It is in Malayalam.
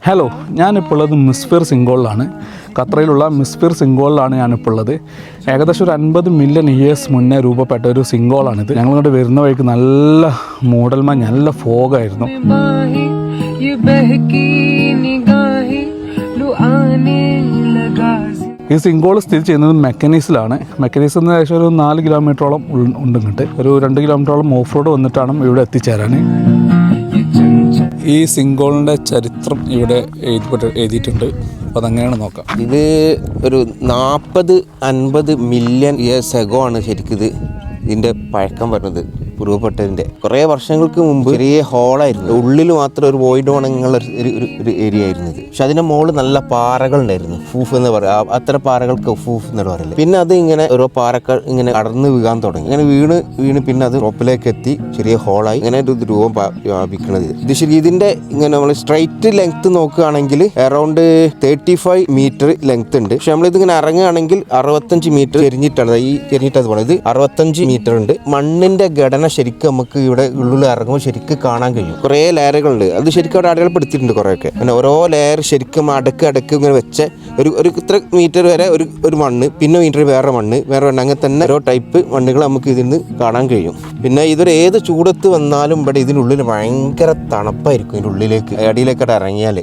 ഹലോ, ഞാനിപ്പോൾ ഉള്ളത് മിസ്ഫിർ സിംഗോളിലാണ്. ഖത്തറിലുള്ള മിസ്ഫിർ സിംഗോളിലാണ് ഞാനിപ്പോൾ ഉള്ളത്. ഏകദേശം ഒരു 50 മില്യൺ ഇയേഴ്സ് മുന്നേ രൂപപ്പെട്ട ഒരു സിംഗോളാണിത്. ഞങ്ങളിങ്ങോട്ട് വരുന്ന വഴിക്ക് നല്ല മൂടൽമഞ്ഞ്, നല്ല ഫോഗായിരുന്നു. ഈ സിംഗോൾ സ്ഥിതി ചെയ്യുന്നത് മെക്കനീസിലാണ്. മെക്കനീസിൽ നിന്ന് ഏകദേശം ഒരു 4 കിലോമീറ്ററോളം ഉണ്ട്. ഇങ്ങോട്ട് ഒരു 2 കിലോമീറ്ററോളം ഓഫ് റോഡ് വന്നിട്ടാണ് ഇവിടെ എത്തിച്ചേരാൻ. ഈ സിംഗോളിൻ്റെ ചരിത്രം ഇവിടെ എഴുതിയിട്ടുണ്ട്. അപ്പോൾ അതങ്ങനെയാണ് നോക്കാം. ഇത് ഒരു 40-50 മില്യൺ ഇയേഴ്സ് എഗോ ആണ് ശരിക്കും ഇതിൻ്റെ പഴക്കം വരുന്നത്. രൂപപ്പെട്ടതിൻ്റെ കുറേ വർഷങ്ങൾക്ക് മുമ്പ് ചെറിയ ഹോളായിരുന്നു. ഉള്ളിൽ മാത്രം ഒരു വോയിഡ് ഉണങ്ങുള്ള ഒരു ഏരിയ ആയിരുന്നു ഇത്. പക്ഷെ അതിൻ്റെ മുകളിൽ നല്ല പാറകൾ ഉണ്ടായിരുന്നു. ഫൂഫ് എന്ന് പറയാം. അത്ര പാറകൾക്ക് ഫൂഫ് എന്നാണ് പറയില്ല. പിന്നെ അത് ഇങ്ങനെ ഓരോ പാറകൾ ഇങ്ങനെ അടർന്ന് വീഴാൻ തുടങ്ങി. ഇങ്ങനെ വീണ് പിന്നെ അത് ടോപ്പിലേക്ക് എത്തി ചെറിയ ഹോളായി ഇങ്ങനെ ഒരു രൂപം വ്യാപിക്കുന്നത്. ഇത് ശരി ഇതിൻ്റെ ഇങ്ങനെ നമ്മൾ സ്ട്രൈറ്റ് ലെങ്ത് നോക്കുകയാണെങ്കിൽ അറൗണ്ട് 35 മീറ്റർ ലെങ്ത് ഉണ്ട്. പക്ഷെ നമ്മളിതിങ്ങനെ ഇറങ്ങുകയാണെങ്കിൽ 65 മീറ്റർ ചെരിഞ്ഞിട്ടാണ് അത് പോണത്. ഇത് 65 മീറ്റർ ഉണ്ട്. മണ്ണിൻ്റെ ഘടന ശരിക്കും നമുക്ക് ഇവിടെ ഉള്ളിൽ ഇറങ്ങുമ്പോൾ ശരിക്കും കാണാൻ കഴിയും. കുറേ ലെയറുകളുണ്ട്. അത് ശരിക്കും അവിടെ അടയാളപ്പെടുത്തിയിട്ടുണ്ട് കുറേയൊക്കെ. പിന്നെ ഓരോ ലെയർ ശരിക്കും അടക്ക് ഇങ്ങനെ വെച്ച ഒരു ഇത്ര മീറ്റർ വരെ ഒരു മണ്ണ്, പിന്നെ മീറ്റർ വേറെ മണ്ണ് അങ്ങനെ തന്നെ ഓരോ ടൈപ്പ് മണ്ണുകൾ നമുക്ക് ഇതിൽ നിന്ന് കാണാൻ കഴിയും. പിന്നെ ഇതൊരു ഏത് ചൂടത്ത് വന്നാലും ഇവിടെ ഇതിനുള്ളിൽ ഭയങ്കര തണുപ്പായിരിക്കും. ഇതിൻ്റെ ഉള്ളിലേക്ക് അടിയിലേക്കടെ ഇറങ്ങിയാൽ